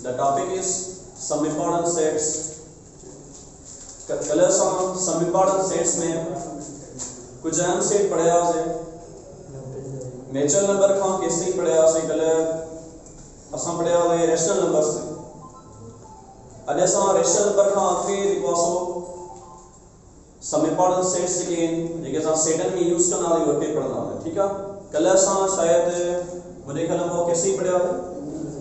The topic is some important sets. कल some important sets में कुछ अहम सेट पढ़या से नेचुरल नंबर का कैसे पढ़या से कल असां पढ़या है रैशनल नंबर से अॼु असां रैशनल नंबर का आखिरी दिवसो some important sets again जेके असां सेटन में यूज करना वाली वटे पढ़ना है। ठीक है, कल असां शायद मुझे ख्याल में वो कैसे पढ़या है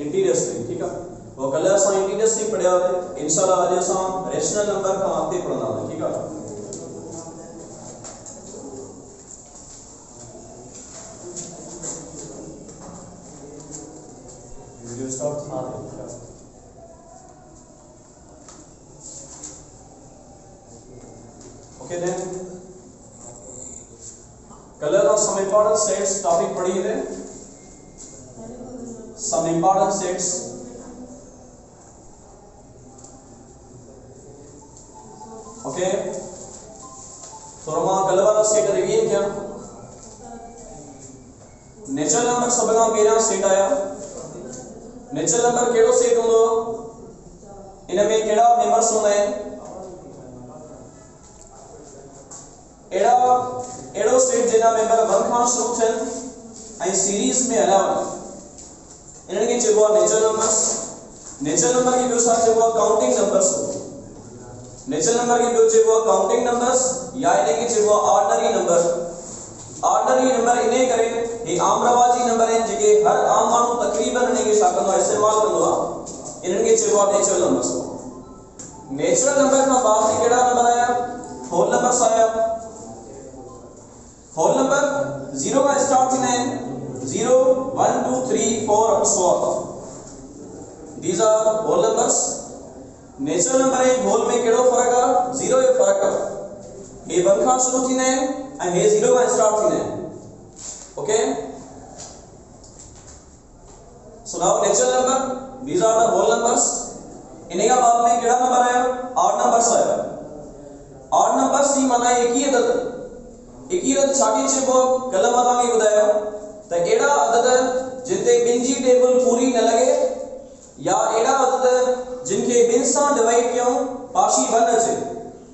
इंटीजर्स में। ठीक है, वो कल असां इंटीजर्स नहीं पढ़या है। इंशाल्लाह आज असां रैशनल नंबर का आखिरी पढ़ना है। ठीक है, वीडियो स्टार्ट ओके देन कल हम some important sets टॉपिक पढ़ी थे। some important sets ओके तो रमा कल वाला सेट रिवीन क्या नेचुरल नंबर सब का केड़ा सेट आया। नेचुरल नंबर केड़ो सेट होंदो इनमें केड़ा मेंबर्स होंदा है एड़ो सेट जेना मेंबर 1 खां शुरू थियन ऐं सीरीज में हलावन इनन के चेबो नेचुरल नंबर्स। नेचुरल नंबर की ॿियो छा चेबो काउंटिंग नंबर्स। नेचुरल नंबर की ॿियो चेबो काउंटिंग नंबर्स या इने के चेबो ऑर्डिनरी नंबर। ऑर्डिनरी नंबर इने करे ये आम रवाजी नंबर हैं जेके हर आम मानू तकरीबन इने के छा कंदो इस्तेमाल कंदो आ इनन के चेबो नेचुरल नंबर्स। नेचुरल नंबर का बाद में केड़ा नंबर आया होल नंबर्स आया। होल नंबर 0 का स्टार्ट थींदा आहिनि 0 1 2 3 4 up to so on. These are whole numbers. Natural number है होल में केड़ो फर्क है 0 जो फर्क है ये 1 खां शुरू थींदा आहिनि ऐं हे 0 का स्टार्ट थींदा आहिनि। Okay so now natural number these are the whole numbers. इन्हीं का बाद में केड़ा नंबर आया ऑड नंबर्स आया। ऑड नंबर्स की माना एक ही अदद छाटी चेबो कल मां तव्हांखे ॿुधायो त एड़ा अदद जिते ॿिन जी टेबल पूरी न लगे या एड़ा अदद जिनके ॿिन सां डिवाइड कयूं पाशी 1 अचे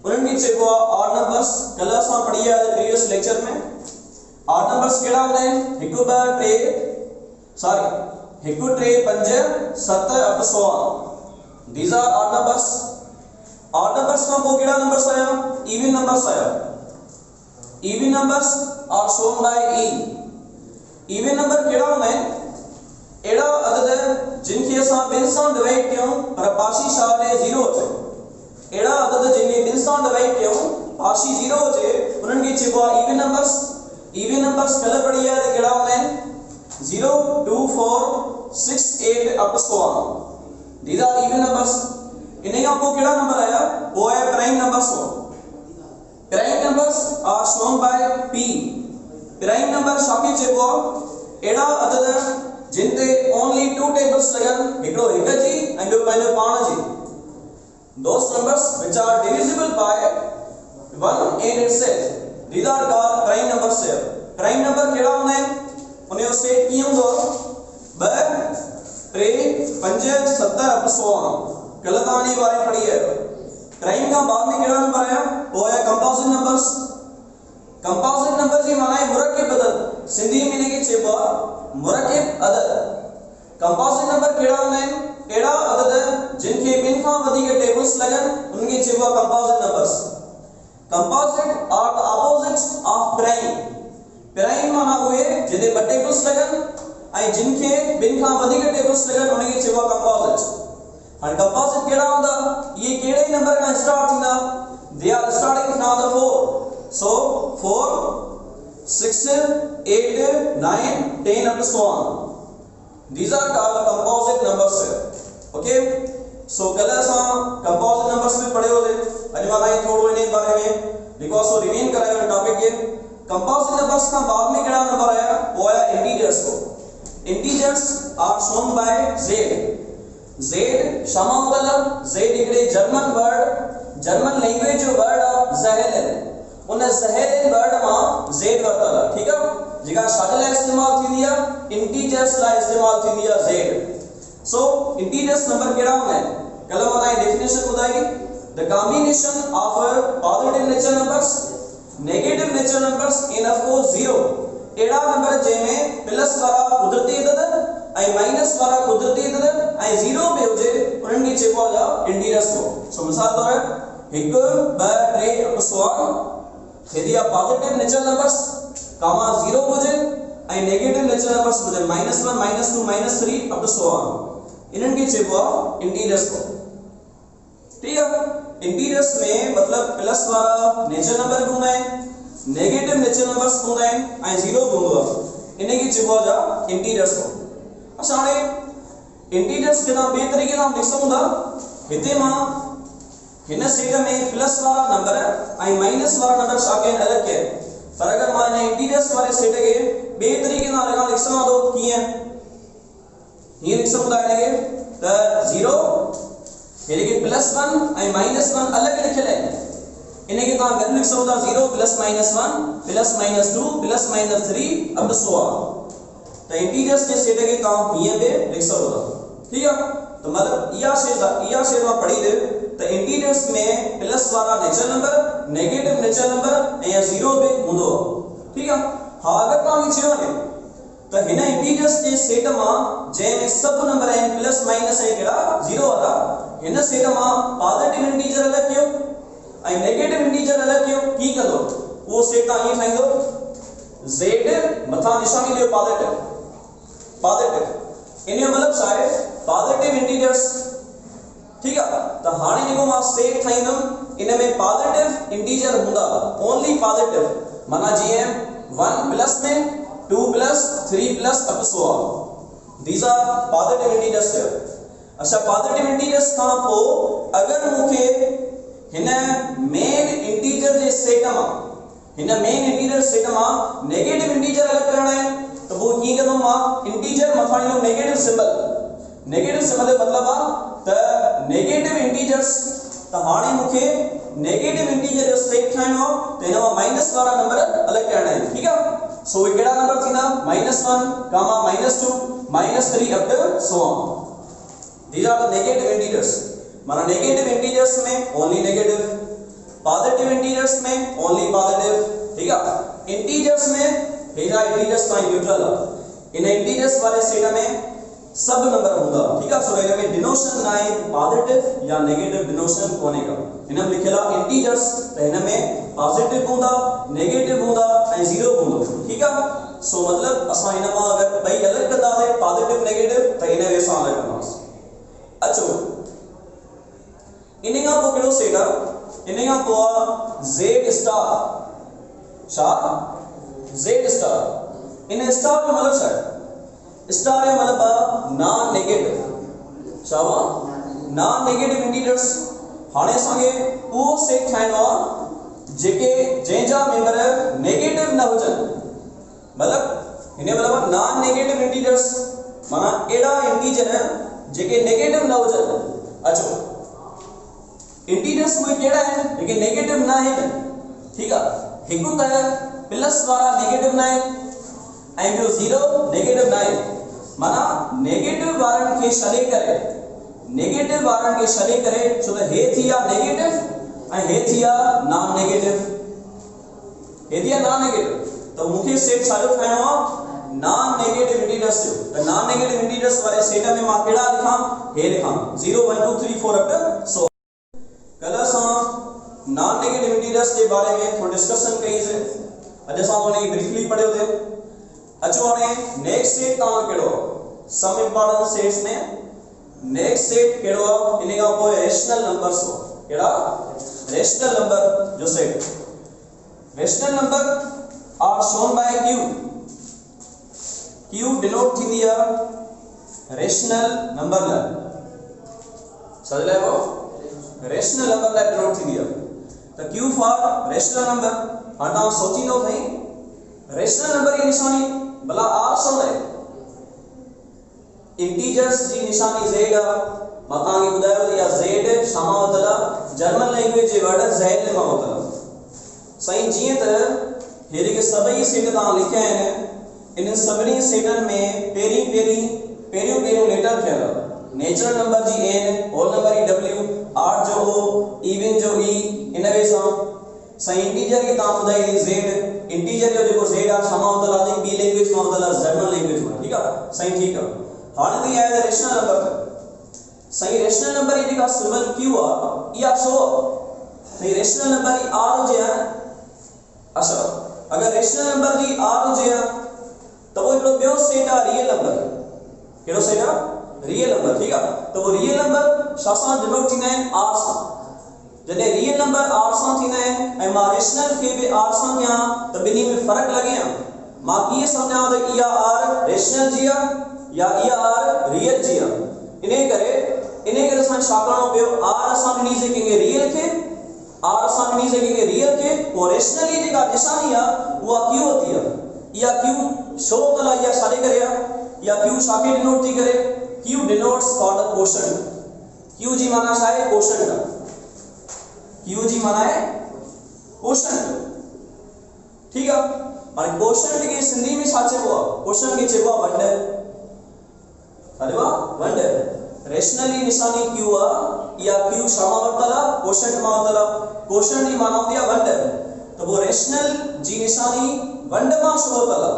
उन्हनि खे चइबो आहे ऑड नंबर्स। कल असां पढ़ी आहे प्रीवियस लेक्चर में ऑड नंबर्स केड़ा हूंदा आहिनि 1 2 3 sorry 1 3 5 7 up to so on. These are odd numbers. odd numbers का वो केड़ा नंबर्स आया इवन नंबर्स आया। even numbers are shown by e. even number केड़ा होंदा है एड़ा अदद जिनके असां ॿिन सां डिवाइड कयूं पर पाशी छा आहे 0 अचे। एड़ा अदद जिनके ॿिन सां डिवाइड कयूं पाशी 0 अचे उन्हनि खे चइबो आहे even numbers. even numbers कल पढ़ी आहे त केड़ा होंदा आहिनि 0 2 4 6 8 up to so on. these are even numbers. इन्हीं का वो केड़ा नंबर आया वो है prime numbers. Prime numbers are shown by p. Prime number शाके चेबो एड़ा अदद जिनते ओनली 2 टेबल्स लगन हिकड़ो हिक जी ऐं ॿियो पंहिंजो पाण जी। those numbers which are divisible by 1 and itself these are called prime numbers. Prime number केड़ा होंदा आहिनि उनजो सेट कीअं हूंदो 2 3 5 7 up to so on. कल तव्हां इन बारे पढ़ी है। प्राइम का बाद में केड़ा नंबर आया वो है कंपोजिट नंबर्स। कंपोजिट नंबर जी माना है मुरक्किब अदद। सिंधी में इनके चइबो मुरक्किब अदद। कंपोजिट नंबर केड़ा होंदा आहिनि एड़ा अदद जिनके ॿिन खां वधीक टेबल्स लगन उनके चइबो composite numbers. Composite are the opposites of prime. Prime माना हुए जिने 2 टेबल्स लगन ऐं जिनके ॿिन खां वधीक टेबल्स लगन उनके चइबो कंपोजिट। हां कंपोजिट केड़ा होंदा ये केड़े नंबर का स्टार्ट थींदा they are starting from the 4. so 4 6 8 9 10 up to so on. these are called composite numbers. okay so कल असां composite numbers में पढ़े होते अॼु मां तव्हांखे थोरो इन बारे में बिकॉज़ वो रिवीन करायो टॉपिक के composite numbers का बाद में केड़ा नंबर आया वो आया integers को. integers are shown by z. z क्षमा मतलब z हिकड़े जर्मन वर्ड जर्मन लैंग्वेज जो वर्ड ऑफ ज़हलन उन ज़हलन वर्ड मां z वरतल। ठीक है जेका शादे ला इस्तेमाल थींदी आहे इंटीजर्स ला इस्तेमाल थींदी आहे z। सो इंटीजर्स नंबर केड़ा होंदा है कल माना डेफिनेशन ॿुधाई the combination of positive nature numbers negative nature numbers in of course 0 एड़ा नंबर जंहिंमें प्लस वारा कुदरती अदद ऐं माइनस वारा कुदरती अदद ऐं 0 पे हुजे उन्हनि खे चइबो आहे इंटीजर्स को सो मिसाल तौर 1 2 3 अप सवाल यदि आप पॉजिटिव नेचर नंबर्स कामा 0 हुजे ऐं नेगेटिव नेचर नंबर्स हुजे -1 -2 -3 अप सवाल इन्हनि खे चइबो आहे इंटीजर्स को ठीक है इंटीजर्स में मतलब प्लस वाला नेचर नंबर हूंदा आहिनि नेगेटिव नेचर नंबर्स हूंदा आहिनि ऐं 0 हूंदो आहे इन खे चइबो आहे इंटीजर्स को अच्छा हाणे इंटीजर्स के नाम ॿिए तरीक़े सां ॾिसूं था हिते मां हिन सेट में प्लस वाला नंबर ऐं माइनस वाला नंबर छा कयनि अलॻि कयनि पर अगर मां हिन इंटीजर्स वाले सेट खे ॿिए तरीक़े सां लिखंदा तो कीअं हीअं लिख सघूं था हिन खे त 0 यानी कि +1 और -1 अलग लिखल है इन्हें के कहां गन लिख सकता 0 +-1 +-2 +-3 अब सो तो इंटीजर्स के सेट के कहां ये पे लिख सकता ठीक है तो मतलब या शेर में पढ़ी दे तो इंटीजर्स में प्लस वाला nature number negative nature number या 0 पे हुंदो ठीक है हां अगर तहां चयो ने तो हिन इंटीजर्स के सेट में जे में सब नंबर है प्लस माइनस है केड़ा 0 वाला हिन सेट में पॉजिटिव इंटीजर अलग कयो ऐं नेगेटिव इंटीजर अलग कयो की कंदो वो सेट ता ये ठाइंदो z मथा निशानी लियो पॉजिटिव इन मतलब छा है पॉजिटिव इंटीजर्स ठीक है तो हाने जेको मां सेट ठाइंदम इन में पॉजिटिव इंटीजर हुंदा ओनली पॉजिटिव माना जी 1 प्लस में 2 plus 3 plus up so on these are positive integers अच्छा पॉजिटिव इंटीजर्स का पो अगर मुखे हिन मेन इंटीजर जे सेट मा नेगेटिव इंटीजर अलग करना है तो वो की कंदो मां इंटीजर मथाणो नेगेटिव सिंबल मतलब आ त नेगेटिव इंटीजर्स त हाणे मुखे नेगेटिव इंटीजर जो सेट ठाइणो तो इनवा माइनस वाला नंबर अलग करना है ठीक है सो ये केड़ा नंबर थीना -1, -2, -3 up to so on These are the negative integers. माना negative integers में only negative, positive integers में only positive, ठीक है? Integers में हेजा integers का neutral है। इन integers वाले सेट में सब नंबर होगा, ठीक है? सो इनमें denotion ना है positive या negative denotion कोने का। इनमें लिखेला integers, तो इनमें positive होगा, negative होगा, और 0 होगा, ठीक है? सो मतलब असां इनमें अगर भाई अलग करना है positive negative, तो इन्हें वैसा अलग करना है। अच्छो इनेगा को केड़ो सेटा इनेगा को z स्टार छा z स्टार इन स्टार का मतलब छा है स्टार का मतलब नॉन नेगेटिव छावा नॉन नेगेटिव इंटीजर्स हाने संगे वो सेट ठाइनो जेके जेजा मेंबर नेगेटिव न होजन मतलब इने मतलब नॉन नेगेटिव इंटीजर्स माना एड़ा इंटीजर है जेके नेगेटिव न होजन अच्छो इंटीजर्स कोई केड़ा है लेकिन नेगेटिव ना है ठीक है हिकु त प्लस वाला नेगेटिव ना है ऐं ॿियो 0 नेगेटिव ना है माना नेगेटिव वारन के छॾे करे छो त हे थिया नेगेटिव ऐं हे थिया नॉन नेगेटिव हे थिया नॉन नेगेटिव तो मुखे सेट छाजो ठाइणो आ नॉन नेगेटिव इंटीजर्स जो नॉन नेगेटिव इंटीजर्स वाले सेट में मां केड़ा लिखां हे लिखां 0 1 2 3 4 अप टू सो कल असां नॉन नेगेटिव इंटीजर्स के बारे में थोड़ा डिस्कशन कई से अज असां उन्हें ब्रीफली पढ़ियो थे अचो हाणे नेक्स्ट सेट तां केड़ो सम इंपॉर्टेंट सेट्स में नेक्स्ट सेट केड़ो इने का कोई रेशनल नंबर्स हो केड़ा रेशनल नंबर जो set rational number are shown by Q denote थी दिया रेशनल नंबर ला समझ ले वो रेशनल नंबर ला डिनोट थी दिया तो Q फॉर रेशनल नंबर हटा सोची नो भाई रेशनल नंबर की निशानी भला R सो है इंटीजर्स जी निशानी z मता के बुधायो या z सामा मतला जर्मन लैंग्वेज जे वर्ड z में मतलब सही जी त हेरे के सभई सेट ता लिखया है इन सभी सेटन में पेरी लेटर थियल नेचुरल नंबर जी n, होल नंबर ई w, आड जो o, इवन जो e, इन वे सां सही इंटीजर की ता बुधाई z, इंटीजर जो जेको z आ छमा होतला दी बी लैंग्वेज में होतला जर्मन लैंग्वेज में, ठीक है सही ठीक है। हाणे ती आया रेशनल नंबर सही रेशनल नंबर ई जेका सिंबल q आ या शो सही रेशनल नंबर ई r हो जे अच्छा अगर रेशनल नंबर जी r हो जे तो वो हिकिड़ो ॿियो सेट आहे रियल नंबर, कहिड़ो सेट आहे रियल नंबर, ठीक आहे। तो वो रियल नंबर छा सां डिनोट थींदा आहिनि r सां, जॾहिं रियल नंबर r सां थींदा आहिनि ऐं मां रेशनल खे बि r सां कयां त ॿिन्ही में फ़र्क़ु लॻे या मां कीअं सम्झां त इहा r रेशनल जी आहे या इहा r रियल जी आहे। इन करे असां छा करणो पियो, r असां ॾिनीसीं कंहिंखे रियल खे, r असां ॾिनीसीं कंहिंखे रियल खे, पोइ रेशनल जी जेका निशानी आहे उहा q होती आहे। या q शो तला या सारे करे या q शाके डिनोट थी करे, q denotes for the quotient, q जी माना छा है क्वोशंट, q जी माना है क्वोशंट, ठीक है। हाणे क्वोशंट के सिंधी में छा चइबो आहे, क्वोशंट के चइबो आहे वंड, अरे वाह वंड। रेशनली निशानी q आ या q शामा वरतला क्वोशंट मा वरतला, क्वोशंट जी माना होती है वंड, तो वो रेशनल जी निशानी वंड मा शो होतला,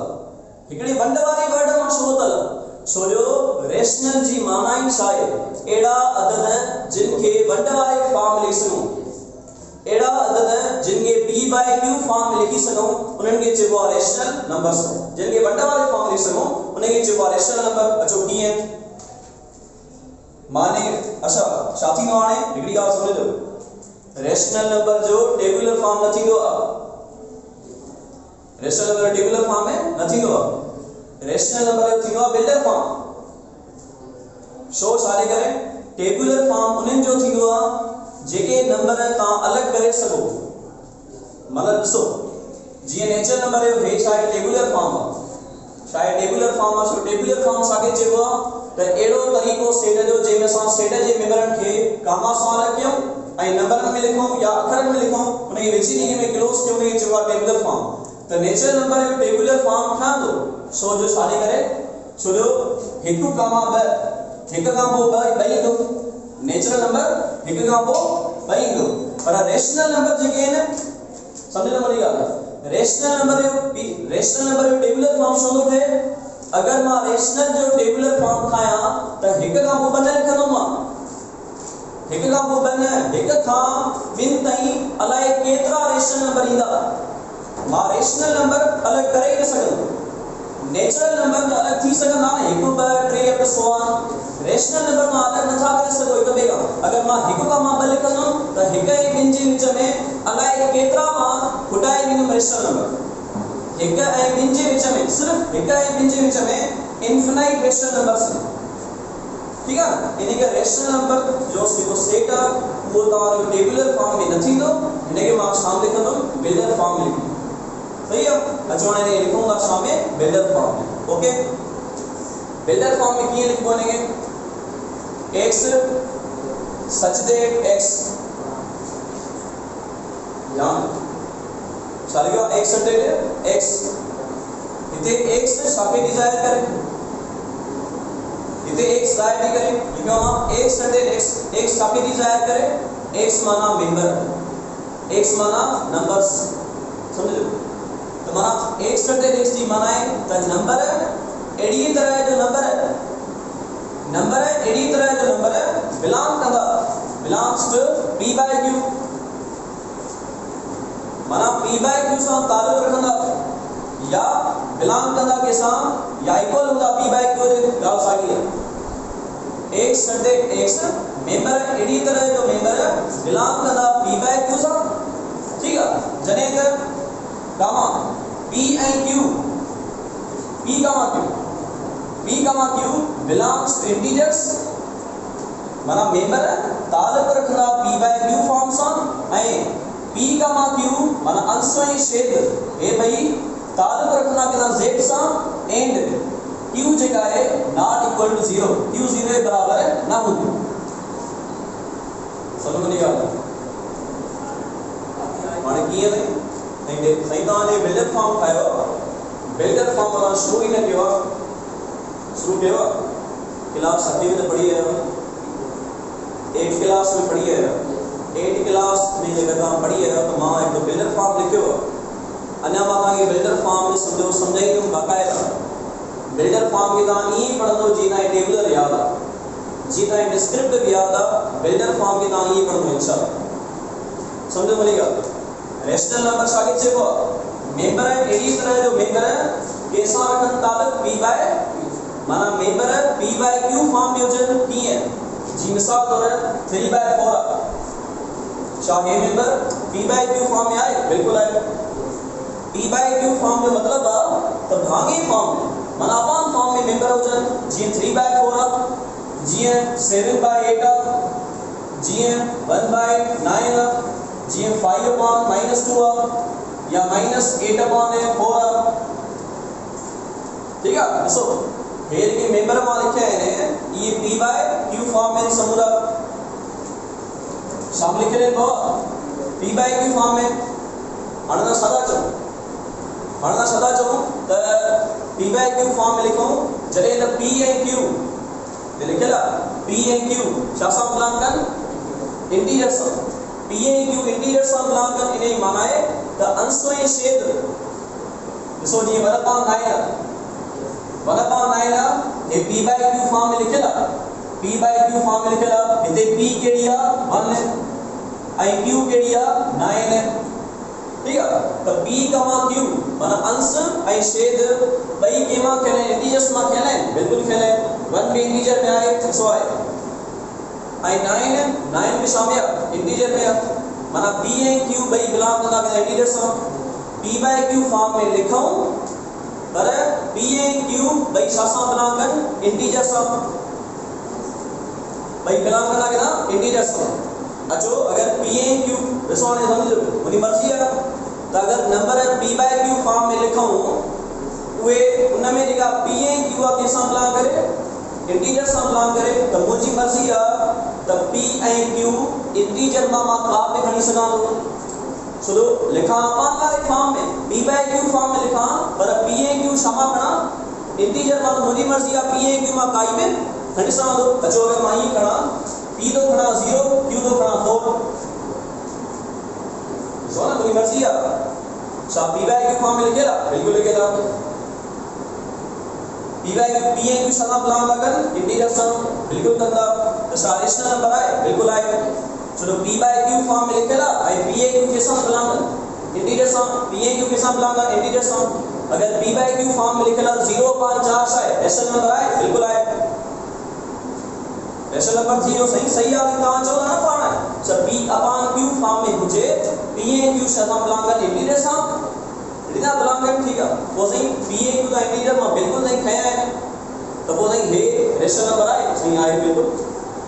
हिकड़ी वंड वारी वर्ड मा शो होतला, छो जो रेशनल जी माना ही छा है, एड़ा अदद जिनके वंड वारे फॉर्म लिखी सको, एड़ा अदद जिनके p by q फॉर्म में लिखी सको उन्हनि खे चइबो आहे रेशनल नंबर्स, जिनके वंड वारे फॉर्म लिखी सको उन्हनि खे चइबो आहे रेशनल नंबर। अचो कीअं माने अच्छा छा थींदो हाणे हिकड़ी ॻाल्हि समझो, रेशनल नंबर जो टेबुलर फॉर्म न थींदो आहे, रेशनल नंबर टेबुलर फॉर्म में न थींदो आहे, रेशनल नंबर थींदो आहे बिल्डर फॉर्म। शो सारे करे टेबुलर फॉर्म उन्हनि जो थींदो आहे जेके नंबर तव्हां अलॻि करे सघो, मतलब ॾिसो जीअं नेचुरल नंबर जो हे छा आहे टेबुलर फॉर्म आहे, छा आहे टेबुलर फॉर्म आहे, टेबुलर फॉर्म साके चइबो आहे त एड़ो तरीक़ो सेट जो जंहिंमें असां सेट जे मेंबरनि खे कामा सां अलॻि कयूं ऐं नंबरनि में लिखूं या अखरनि में लिखूं, उनखे विझी ॾींहं में क्लोज कयूं, उनखे चइबो आहे टेबुलर फॉर्म। त नेचुरल नंबर जो टेबुलर फॉर्म ठहंदो छो जो छाजे करे, छो जो 1 कामा 2 1 खां पोइ 2 ईंदो, नेचुरल नंबर 1 खां पोइ 2 ईंदो, पर रेशनल नंबर जेके आहिनि समझ में वरी ॻाल्हि, रेशनल नंबर जो टेबुलर फॉर्म छो थो ठहे, अगर मां रेशनल जो टेबुलर फॉर्म ठाहियां त 1 खां पोइ 2 लिखंदो मां, 1 खां पोइ 2 1 खां 2 ताईं अलाए केतिरा रेशनल नंबर ईंदा, मां रेशनल नंबर अलॻि करे न सघंदो, नेचुरल नंबर में अलॻि थी सघंदा 1 2 3 up so on, rational number मां अलॻि नथा करे सघो हिक ॿिए खां। अगर मां 1 खां 2 लिखंदुमि त 1 ऐं 2 जे विच में अलाए केतिरा मां खुटाए ॾींदुमि रेशनल नंबर, 1 ऐं 2 जे विच में सिर्फ 1 ऐं 2 जे विच में इनफिनाइट रेशनल नंबर्स, ठीक है। इनके रेशनल नंबर जो जेको सेट आहे वो तव्हांजो टेबुलर फॉर्म में न थींदो, इनके मां छा लिखंदुमि बिल्डर फॉर्म में, सही है। अचो हाणे लिखूं था छा में बिल्डर फॉर्म में, ओके। बिल्डर फॉर्म में कीअं लिखबो इनके x such that x या छा लिखो x such that x, इते x छाके डिजायर करे, इते x जाहिर नहीं करे, लिखो हम x such that x छाके डिजायर करे, x माना मेंबर, x माना नंबर्स, समझो तो माना x such that x की माना है त नंबर एड़ी तरह जो नंबर है, नंबर है एड़ी तरह जो नंबर है belongs to p by q, माना p by q सां ताल्लुक रखंदा या बिलोंग कंदा के सां या इक्वल हूंदा p by q जे ॻाल्हि साॻी है। x such that x member एड़ी तरह जो मेंबर बिलोंग कंदा p by q सां, ठीक है। जने कर gamma p and q, p comma q belongs to integers, माना मेंबर ताल्लुक रखंदा p by q फॉर्म सां ऐं p comma q माना अंश ऐं छेद हे भई ताल्लुक रखंदा केना z सां एंड q जेका है नॉट इक्वल टू 0, q 0 के बराबर न हूंदी, समझ में आ गया हाणे कीअं नहीं सही तव्हांजे बिल्डर फॉर्म ठाहियो, बिल्डर फॉर्म मां शुरू ई न कयो, शुरू कयो क्लास 7वीं में पढ़ी है, 8 क्लास में पढ़ी है, 8 क्लास में जगह तव्हां पढ़ी है तो मां एक बिल्डर फॉर्म लिखियो अञा मां तव्हांखे बिल्डर फॉर्म में समझो समझाईंदुमि बाक़ाइदा। बिल्डर फॉर्म खे तव्हां ईअं पढ़ंदो जीअं तव्हांखे टेबुलर यादि आहे, जीअं तव्हांखे डिस्क्रिप्टिव यादि आहे, बिल्डर फॉर्म खे तव्हां ईअं पढ़ंदो इंशाअल्लाह। समझो मुंहिंजी ॻाल्हि। रेशनल नंबर छाखे चइबो आहे? मेंबर अहिड़ी तरह जो मेंबर कंहिंसां रखनि तालुक p बाय q, माना member p by q form में हुजनि कीअं? जी मिसाल तौर 3 बाय 4 आहे। छा हे member p by q form में आहे? बिल्कुल आहे। p बाय q फॉर्म जो मतलब आहे त भाङे फॉर्म में माना अपान फॉर्म में मेंबर हुजनि जीअं 3 बाय 4 आहे, जीअं 7 बाय 8 आहे, जीअं 1 बाय 9 आहे, जीअं 5 अपॉन -2 आहे या -8 अपॉन 4 आहे। ठीक है, ॾिसो हेर के मेंबर मां लिखिया आहिनि, ये p बाय q फॉर्म में समूरा शामिल लिखे तो p बाय q फॉर्म में हाणे सदा चऊं त p बाय q फॉर्म में लिखूं जॾहिं त p ऐं q ते लिखियल आहे p ऐं q छा सां बिलोंग कनि? इंटीजर सां। p ऐं q इंटीजर सां बिलोंग कनि, इन जी माना आहे त अंश ऐं छेद। ॾिसो जीअं 1/9 हे p बाय q फॉर्म में लिखियल आहे, p बाय q फॉर्म में लिखियल आहे। हिते p केड़ी आहे 1 ऐं q केड़ी आहे 9 है। ठीक है, तो p, q माना अंश ऐं छेद ॿई केमां थियल आहिनि? इंटीजर्स मां थियल आहिनि, बिल्कुल थियल आहिनि। 1 भी इंटीजर में आहे, 600 आहे, ऐं 9 भी शामिल आहे, इंटीजर में आहे। माना p ऐं q ॿई बिलोंग कंदा कहिड़ा इंटीजर सां। p बाय q फॉर्म में लिखूं पर p ऐं q ॿई छा सां बिलोंग कनि? इंटीजर सां। ॿई बिलोंग कंदा कहिड़ा इंटीजर सां। अचो अगर p ऐं q ॾिसो हाणे समझो मुंहिंजी मर्ज़ी आहे त अगर number p by q form में लिखूं उहे उन में जेका p ऐं q आहे कंहिंसां बिलोंग करे? इंटीजर सां बिलोंग करे। त मुंहिंजी मर्ज़ी आहे त p ऐं q इंटीजर मां का बि खणी सघां थो। छो लिखां अपान वारे फॉर्म में p बाय q फॉर्म में लिखां पर p ऐं q छा मां खणा? इंटीजर मां। मुंहिंजी मर्ज़ी आहे p ऐं q मां काई बि खणी सघां थो। अचो अगर मां ईअं खणा p तो खणा 0, q तो खणा 4, ॾिसो ना मुंहिंजी मर्ज़ी आहे। छा p बाय q फॉर्म में लिखियल आहे? बिल्कुल लिखियल आहे। p ऐं q सां बिलोंग कनि इंटीजर सां, बिल्कुल कंदा। त छा रेशनल नंबर आहे? बिल्कुल आहे। छो p बाय q फॉर्म में लिखियल आहे ऐं p ऐं q के सां बिलोंग कनि इंटीजर सां। p ऐं q के सां बिलोंग कनि इंटीजर सां। अगर p बाय q फॉर्म में लिखियल आहे 0/4 छा आहे? रेशनल नंबर आहे? बिल्कुल आहे। रेशनल नंबर थी सही आहे तव्हां चओ ना पाण जब p अपॉन q फॉर्म में हुजे p ऐं q सां बिलोंग कनि इंटीजर सां, इतना बिलोंग कनि। ठीक आहे, पोइ सही p ऐं q दा इंटीजर मां बिल्कुल सही खया आहिनि त पोइ सही हे रेशनल नंबर आहे? सही आहे बिल्कुल।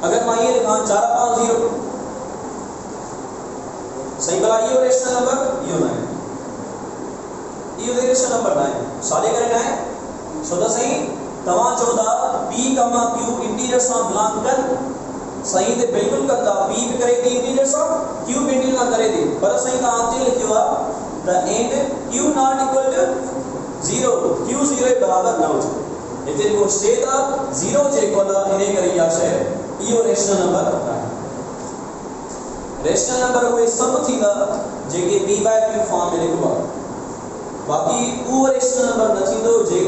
अगर मां ये लिखां 4/0 सही भला इहो रेशनल नंबर इहो ना आहे, इहो रेशनल नंबर ना आहे। सादे करे ना आहे छो त सही तव्हां चओ था p, q इंटीजर सां बिलोंग कनि, सही ते बिल्कुल कंदा। p भी करे थी इंटीजर सां, q भी इंटीजर सां करे थी, पर सही तव्हां ते लिखियो आहे the and q not equal to 0, q 0 के बराबर न हुजे। हिते जेको छेद आहे 0 जेको न इन करे इहा शइ इहो रेशनल नंबर आहे। रेशनल नंबर उहे सभु थींदा जेके p बाय q फॉर्म में लिखिबो आहे। बाकी उहो रेशनल नंबर न थींदो जे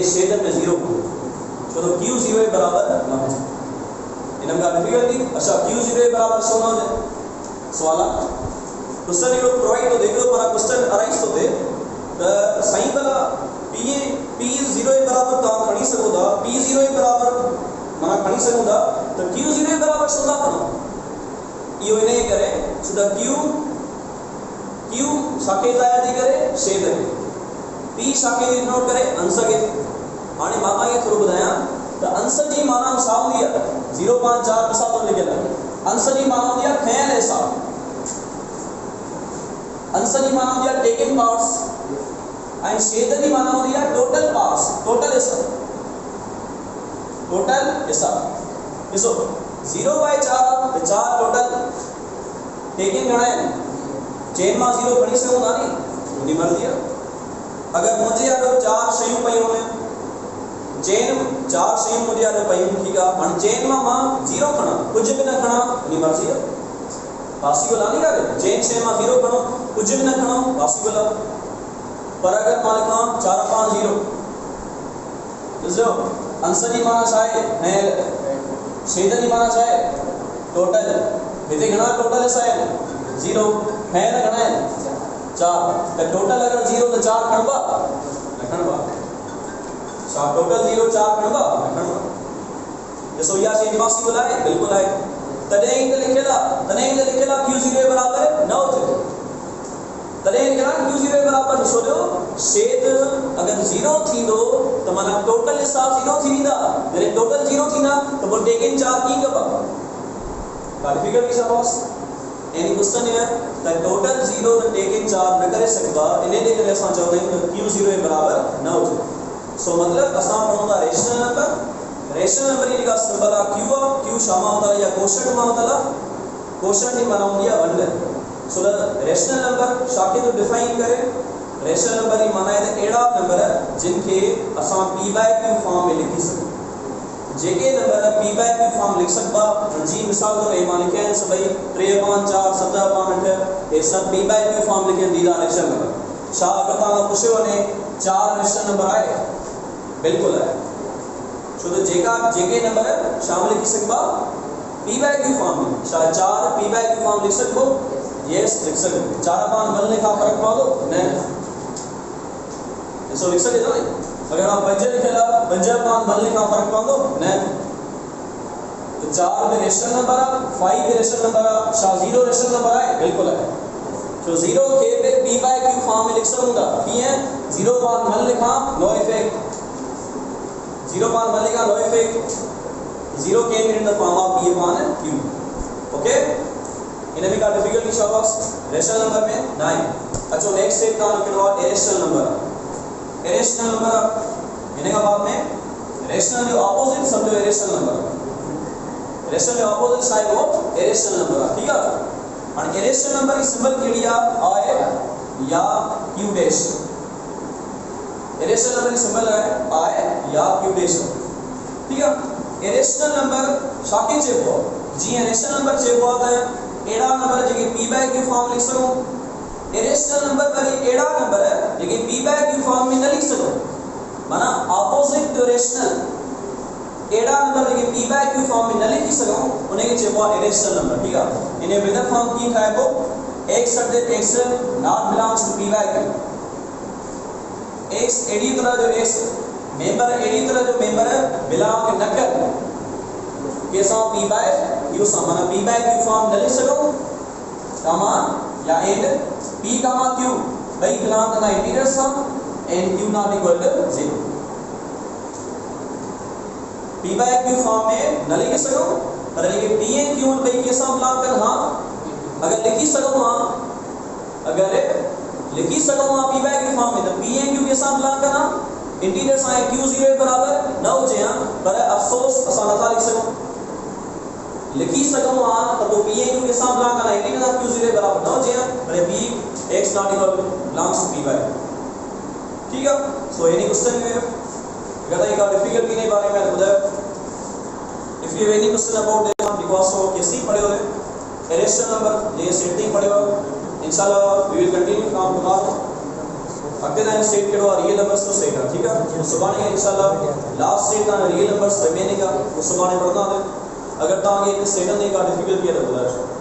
छेद में 0 हो, छो तो q 0 के बराबर न हुजे। इन का डिफिकल्टी अच्छा q 0 के बराबर छो न हुजे? सवाल क्वेश्चन यो प्रोवाइड तो देख लो पर क्वेश्चन अराइज तो दे त सही भला p 0 के बराबर का खणी सको था, p 0 के बराबर माना खणी सको था तो q 0 के बराबर छो था खणो? इहो इन करे छो त q साके ज़ाहिर थी करे छेद के, p साके थी नोट करे अंश के। हाणे मां तव्हांखे थोरो ॿुधायां त अंश जी माना छा हूंदी आहे? 0/4 मिसाल तो लिखियल आहे। अंश जी माना हूंदी आहे खयल हिसाब, अंश जी माना हूंदी आहे टेकन पार्ट्स ऐं छेद जी माना हूंदी आहे टोटल पार्ट्स, टोटल हिसाब, टोटल हिसाब। ॾिसो 0/4 त 4 टोटल टेकन घणा आहिनि? चेन मां 0 खणी सघूं था नी, मुंहिंजी मर्ज़ी आहे। अगर मुंहिंजे आॾो 4 शयूं पयूं आहिनि चेन चार सेम मुझे आने पाई ठीक है मन चेन में मां जीरो खणा कुछ भी ना खणा नहीं मर्जी है पॉसिबल नहीं करे चेन से मां जीरो खणो कुछ भी ना खणो पॉसिबल पर अगर मान लिखा 4 5 0 बुझो आंसर ही माना चाहे है छेद ही माना चाहे टोटल इतने घना टोटल है शायद 0 है ना घना है 4 तो टोटल अगर 0 तो 4 खणबा खणबा सा टोटल 0 4 खणबा खणबा ये सोया से पॉसिबल है बिल्कुल है तने इंद लिखेला q0 बराबर है 9 थे तने लिखेला q0 बराबर छोड़ो छेद अगर 0 थी दो तो माना टोटल हिसाब 0 थी दा जरे टोटल 0 थी ना तो वो टेकन 4 की कब का फिगर भी सपोज एनी क्वेश्चन है द टोटल 0 द टेकन 4 न करे सकबा इने दे करे असा चाहते हैं q0 बराबर 9 थे सो मतलब असा पढ़ोदा रेशनल नंबर ही का सिंबल आ q शामा होता है या क्वोशंट में होता है क्वोशंट ही माना होंगे 1 सो द रेशनल नंबर शाके तो डिफाइन करे रेशनल नंबर ही माना है एड़ा नंबर जिनके असा p/q फॉर्म में लिखी सके जेके नंबर p/q फॉर्म लिख सकबा जी मिसाल तो मान लिखे हैं सभी 3 5 4 7 5 8 ये सब p/q फॉर्म लिखे दीदा रेशनल नंबर शा अगर ता पूछे ने 4 रेशनल नंबर आए बिल्कुल है सो तो जेके नंबर शामिल लिख सकबा p/q फॉर्म में शा 4 p/q फॉर्म लिख सकबो यस लिख सकबो 4 5 बनने का फर्क पालो ने सो लिख सके ना अगर आप बंजर लिखेला बंजर पान बनने का फर्क पालो ने तो 4 में रेशनल नंबर 5 में रेशनल नंबर शा 0 रेशनल नंबर है बिल्कुल है तो 0 के पे p/q फॉर्म में लिख सकूंगा p है 0 पान बन लिखा नो इफेक्ट 0 पान बनेगा no effect 0 came in the form of p upon q okay इन्हें भी का डिफिकल्टी शॉक्स रेशनल नंबर में 9 अच्छा नेक्स्ट स्टेप का लिखना है इरेशनल नंबर इन्हें का बाद में रेशनल जो ऑपोजिट समझो इरेशनल नंबर रेशनल जो ऑपोजिट साइड वो इरेशनल नंबर ठीक है और इरेशनल नंबर की सिंबल के लिए आए या q डैश इरेशनल नंबर की सिंबल है आए या q डैश ठीक है इरेशनल नंबर शाके चेपो जी इरेशनल नंबर चेपो होता है एड़ा नंबर जगह p/q फॉर्म लिख सको इरेशनल नंबर पर एड़ा नंबर है जगह p/q फॉर्म में न लिख सको माना ऑपोजिट टू रेशनल एड़ा नंबर जगह p/q फॉर्म में न लिख सको उन्हें चेपो इरेशनल नंबर ठीक है इन्हें विदर फॉर्म की है वो x subject x not belongs to p/q x एडी तरह जो x मेंबर एडी तरह जो मेंबर है बिलोंग न कर कैसा p/q समान p/q फॉर्म न लिख सको कमा या एंड p, q भाई बिलोंग करना integer some and q not equal to 0 p/q form में न लिख सको पर लेकिन p एंड q भाई कैसा बिलोंग कर हां अगर लिखी सको हां अगर लिखी सको हां p/q फॉर्म में तो p एंड q कैसा बिलोंग करना इंटीजर आए q0 बराबर 9 जे पर अफसोस असा न लिख सको लिखी सको हां तो p एंड q के साथ बिलोंग करना इंटीजर q0 बराबर 9 जे पर p x not equal to belongs to p/q ठीक है सो एनी क्वेश्चन में अगर ये का डिफिकल्टी नहीं बारे में बताया if you have any question about this because of कैसे पढ़े हो इरेशनल नंबर ये सेटिंग पढ़े हो इंशाल्लाह we will continue from tomorrow अगले दिन सेट करो रियल नंबर्स को सेट है ठीक है सुभाने इंशाल्लाह लास्ट सेट का रियल नंबर्स रिमेनिंग का सुभाने पढ़ना है अगर तांगे सेट नहीं का डिफिकल्टी है तो